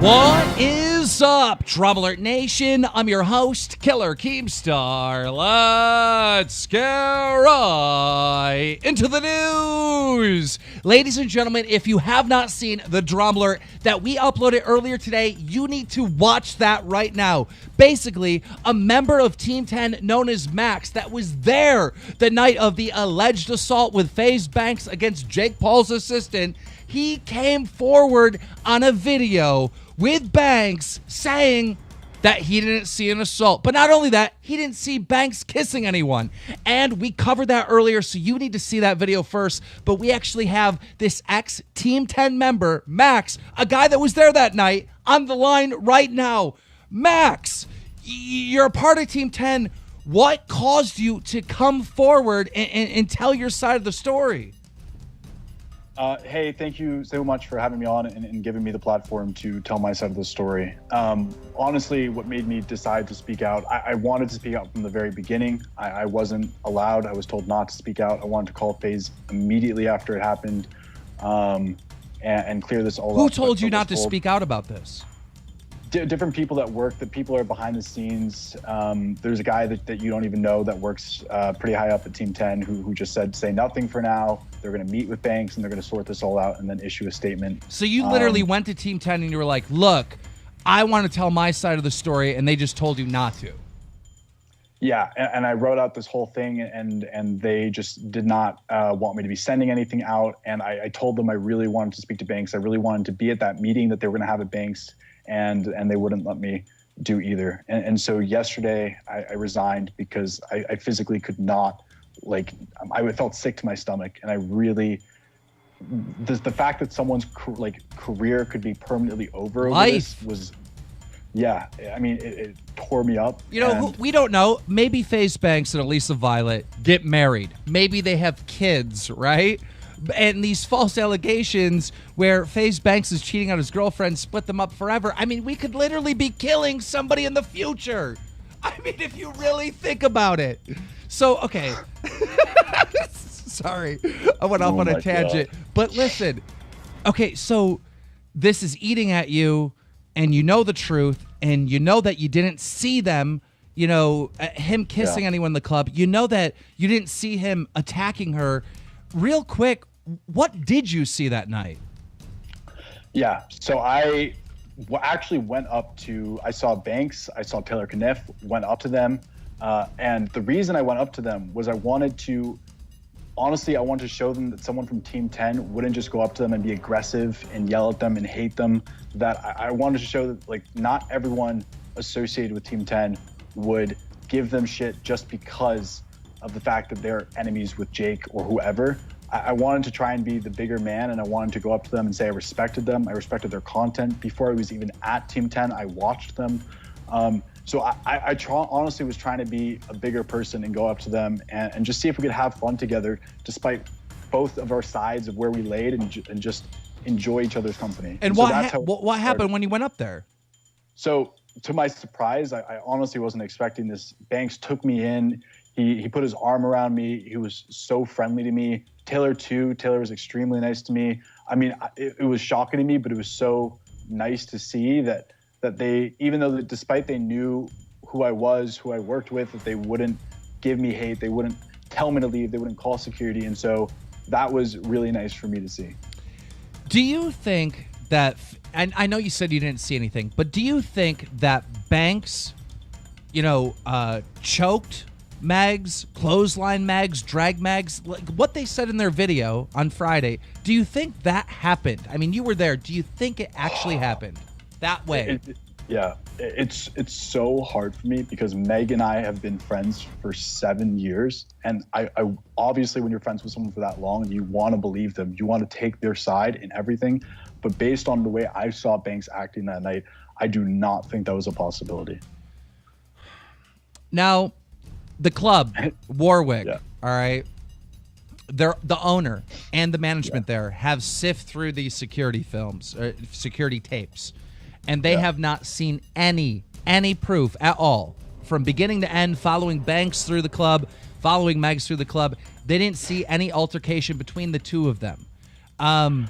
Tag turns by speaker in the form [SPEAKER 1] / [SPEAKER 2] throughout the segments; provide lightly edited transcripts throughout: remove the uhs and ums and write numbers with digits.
[SPEAKER 1] What is up, DramaAlert Nation? I'm your host, Killer Keemstar. Let's get right into the news. Ladies and gentlemen, if you have not seen the DramaAlert that we uploaded earlier today, you need to watch that right now. Basically, a member of Team 10 known as Max that was there the night of the alleged assault with FaZe Banks against Jake Paul's assistant, he came forward on a video with Banks saying that he didn't see an assault. But not only that, he didn't see Banks kissing anyone. And we covered that earlier, so you need to see that video first. But we actually have this ex-Team 10 member, Max, a guy that was there that night, on the line right now. Max, you're a part of Team 10. What caused you to come forward and tell your side of the story?
[SPEAKER 2] Hey, thank you so much for having me on and giving me the platform to tell my side of the story. Honestly, what made me decide to speak out, I wanted to speak out from the very beginning. I wasn't allowed. I was told not to speak out. I wanted to call FaZe immediately after it happened and clear this all up.
[SPEAKER 1] Who told you not to speak out about this?
[SPEAKER 2] Different people that work, the people are behind the scenes. There's a guy that you don't even know that works pretty high up at Team 10 who just said, say nothing for now. They're going to meet with Banks and they're going to sort this all out and then issue a statement.
[SPEAKER 1] So you literally went to Team 10 and you were like, look, I want to tell my side of the story, and they just told you not to.
[SPEAKER 2] Yeah, and I wrote out this whole thing, and they just did not want me to be sending anything out. And I told them I really wanted to speak to Banks. I really wanted to be at that meeting that they were going to have at Banks, and they wouldn't let me do either. And so yesterday I resigned because I physically could not, like, I felt sick to my stomach, and I really, the fact that someone's career could be permanently over this was, yeah, I mean, it tore me up.
[SPEAKER 1] You know, we don't know. Maybe FaZe Banks and Elisa Violet get married. Maybe they have kids, right? And these false allegations where FaZe Banks is cheating on his girlfriend split them up forever. I mean, we could literally be killing somebody in the future. I mean, if you really think about it. So, okay. Sorry, I went off on a tangent. God. But listen, okay, so this is eating at you, and you know the truth, and you know that you didn't see them, you know, him kissing anyone in the club. You know that you didn't see him attacking her. Real quick, what did you see that night? Yeah,
[SPEAKER 2] so I actually went up to, I saw Banks, I saw Taylor Kniff, went up to them. And the reason I went up to them was I wanted to show them that someone from Team 10 wouldn't just go up to them and be aggressive and yell at them and hate them. That I wanted to show that, like, not everyone associated with Team 10 would give them shit just because of the fact that they're enemies with Jake or whoever. I wanted to try and be the bigger man, and I wanted to go up to them and say I respected them. I respected their content. Before I was even at Team 10, I watched them. So I honestly was trying to be a bigger person and go up to them and just see if we could have fun together, despite both of our sides of where we laid, and just enjoy each other's company.
[SPEAKER 1] And what happened when you went up there?
[SPEAKER 2] So to my surprise, I honestly wasn't expecting this. Banks took me in. He put his arm around me. He was so friendly to me. Taylor too. Taylor was extremely nice to me. I mean, it was shocking to me, but it was so nice to see that they, even though despite they knew who I was, who I worked with, that they wouldn't give me hate, they wouldn't tell me to leave, they wouldn't call security. And so that was really nice for me to see.
[SPEAKER 1] Do you think that, and I know you said you didn't see anything, but do you think that Banks, you know, choked Mags, clothesline Mags, drag Mags, like what they said in their video on Friday, do you think that happened? I mean, you were there. Do you think it actually happened that way?
[SPEAKER 2] It's so hard for me because Meg and I have been friends for 7 years, and I obviously, when you're friends with someone for that long, you want to believe them, you want to take their side in everything. But based on the way I saw Banks acting that night, I do not think that was a possibility.
[SPEAKER 1] Now, the club, Warwick, all right, the owner and the management there have sifted through these security films, security tapes, and they have not seen any proof at all from beginning to end, following Banks through the club, following Megs through the club. They didn't see any altercation between the two of them. Go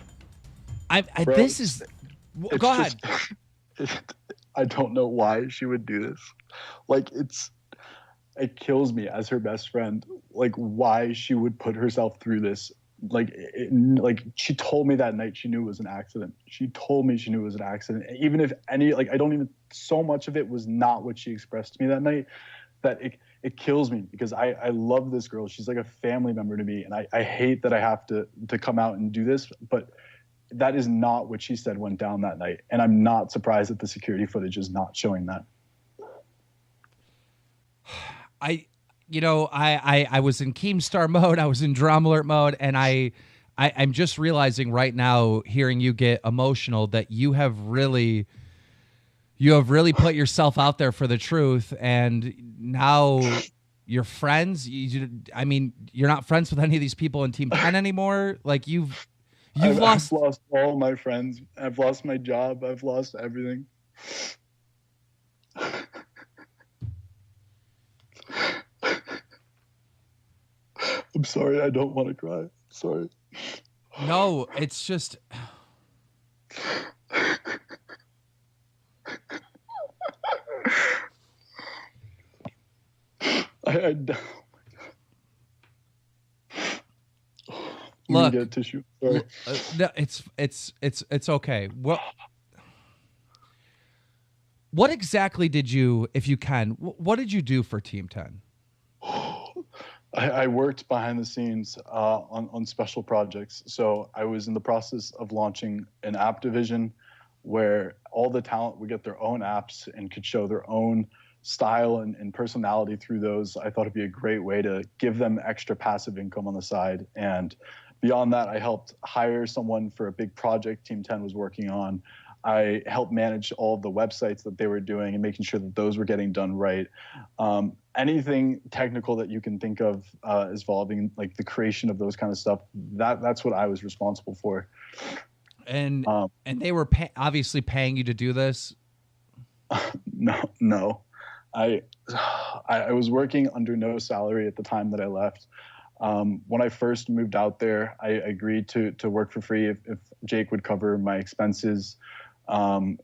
[SPEAKER 1] ahead.
[SPEAKER 2] I don't know why she would do this. Like, it kills me as her best friend, like why she would put herself through this. Like, like she told me that night she knew it was an accident. She told me she knew it was an accident. Even if like, I don't even, so much of it was not what she expressed to me that night, that it kills me, because I love this girl. She's like a family member to me. And I hate that I have to come out and do this, but that is not what she said went down that night. And I'm not surprised that the security footage is not showing that.
[SPEAKER 1] I was in Keemstar mode, I was in DramaAlert mode, and I'm just realizing right now, hearing you get emotional, that you have really put yourself out there for the truth, and now you're friends. You're not friends with any of these people in Team 10 anymore. Like I've lost
[SPEAKER 2] all my friends. I've lost my job. I've lost everything. I'm sorry. I don't want to cry. Sorry.
[SPEAKER 1] No, it's just. Look,
[SPEAKER 2] get a tissue. Sorry.
[SPEAKER 1] No, it's okay. What exactly did you, if you can, what did you do for Team 10?
[SPEAKER 2] I worked behind the scenes on special projects. So I was in the process of launching an app division where all the talent would get their own apps and could show their own style and personality through those. I thought it'd be a great way to give them extra passive income on the side. And beyond that, I helped hire someone for a big project Team 10 was working on. I helped manage all of the websites that they were doing and making sure that those were getting done right. Anything technical that you can think of involving like the creation of those kind of stuff, that's what I was responsible for.
[SPEAKER 1] And they were obviously paying you to do this?
[SPEAKER 2] No. I was working under no salary at the time that I left. When I first moved out there, I agreed to work for free if Jake would cover my expenses. And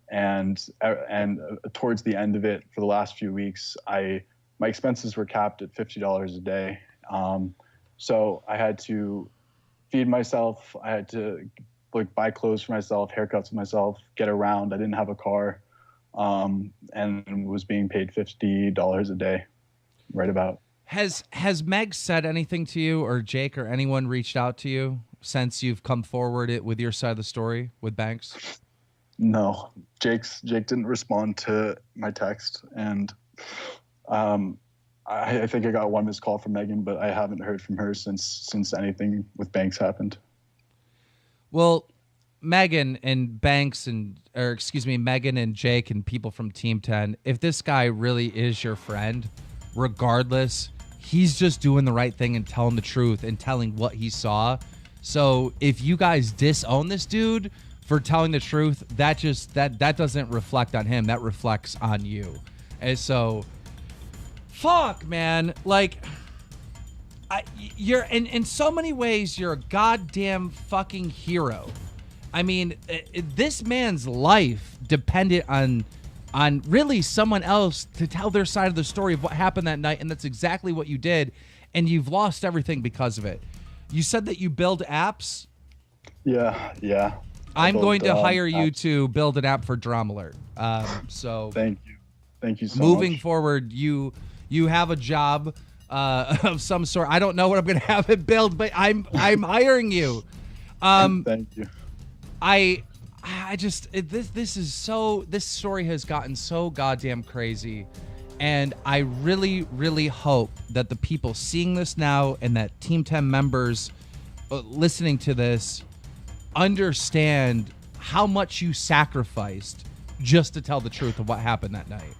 [SPEAKER 2] towards the end of it, for the last few weeks, my expenses were capped at $50 a day. So I had to feed myself. I had to buy clothes for myself, haircuts for myself, get around. I didn't have a car, and was being paid $50 a day, right about.
[SPEAKER 1] Has Meg said anything to you, or Jake, or anyone reached out to you since you've come forward with your side of the story with Banks?
[SPEAKER 2] No, Jake didn't respond to my text, and I think I got one missed call from Megan, but I haven't heard from her since anything with Banks happened.
[SPEAKER 1] Well, Megan and Megan and Jake and people from Team 10, if this guy really is your friend, regardless, he's just doing the right thing and telling the truth and telling what he saw. So if you guys disown this dude for telling the truth, that doesn't reflect on him. That reflects on you. And so, fuck, man. Like, you're in so many ways, you're a goddamn fucking hero. I mean, this man's life depended on really someone else to tell their side of the story of what happened that night, and that's exactly what you did, and you've lost everything because of it. You said that you build apps?
[SPEAKER 2] Yeah.
[SPEAKER 1] I'm going to hire you to build an app for DramaAlert. So
[SPEAKER 2] thank you so much.
[SPEAKER 1] Moving forward, you have a job of some sort. I don't know what I'm going to have it build, but I'm hiring you.
[SPEAKER 2] Thank you.
[SPEAKER 1] This story has gotten so goddamn crazy, and I really, really hope that the people seeing this now and that Team 10 members listening to this understand how much you sacrificed just to tell the truth of what happened that night.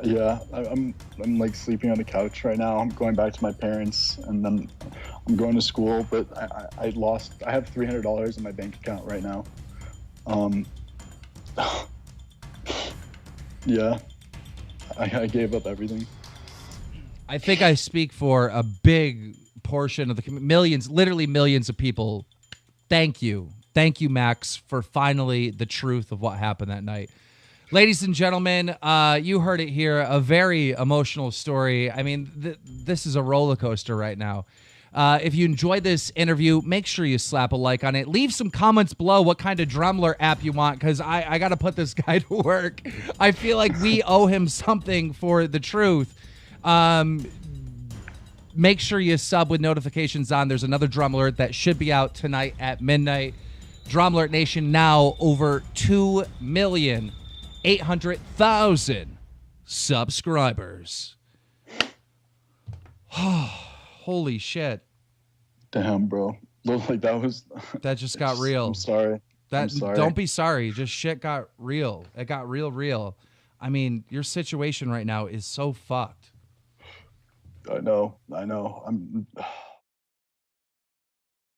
[SPEAKER 2] Yeah, I'm like sleeping on the couch right now. I'm going back to my parents, and then I'm going to school. But I have $300 in my bank account right now. Yeah, I gave up everything.
[SPEAKER 1] I think I speak for a big portion of the millions, literally millions of people. Thank you Thank you, Max, for finally the truth of what happened that night. Ladies and gentlemen, you heard it here, a very emotional story. I mean, this is a roller coaster right now. If you enjoyed this interview, make sure you slap a like on it. Leave some comments below what kind of DramaAlert app you want, because I got to put this guy to work. I feel like we owe him something for the truth. Make sure you sub with notifications on. There's another DramaAlert that should be out tonight at midnight. DramaAlert Nation now over 2,800,000 subscribers. Holy shit.
[SPEAKER 2] Damn, bro. Like
[SPEAKER 1] that just got real.
[SPEAKER 2] I'm sorry.
[SPEAKER 1] Don't be sorry. Just shit got real. It got real. I mean, your situation right now is so fucked.
[SPEAKER 2] I know.